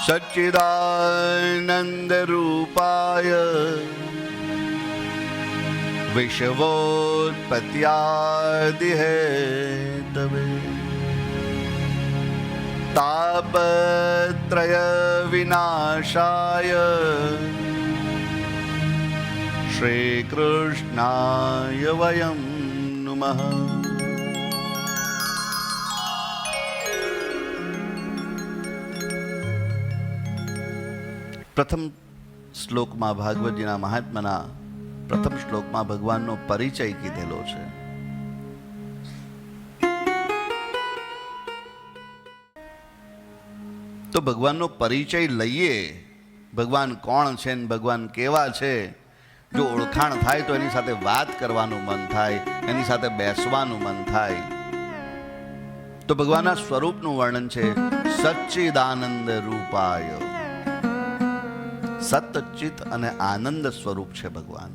सच्चिदानंद रूपाय विश्वोत्पत्त्यादि Hathaway तापत्रय विनाशाय श्री कृष्णाय वयं नुमः। प्रथम श्लोक में भागवतजीना महात्माना प्रथम श्लोक में भगवान नो परिचय कीधेलो छे। तो भगवान नो परिचय लईए, भगवान कोण छे, भगवान केवा छे। जो ओळखाण थाय तो एनी साथे वात करवानुं मन थाय, एनी साथे बेसवानुं मन थाय। तो भगवानना स्वरूपनुं वर्णन छे सच्चिदानंद रूपाय। सत चित अने आनंद स्वरूप छे भगवान।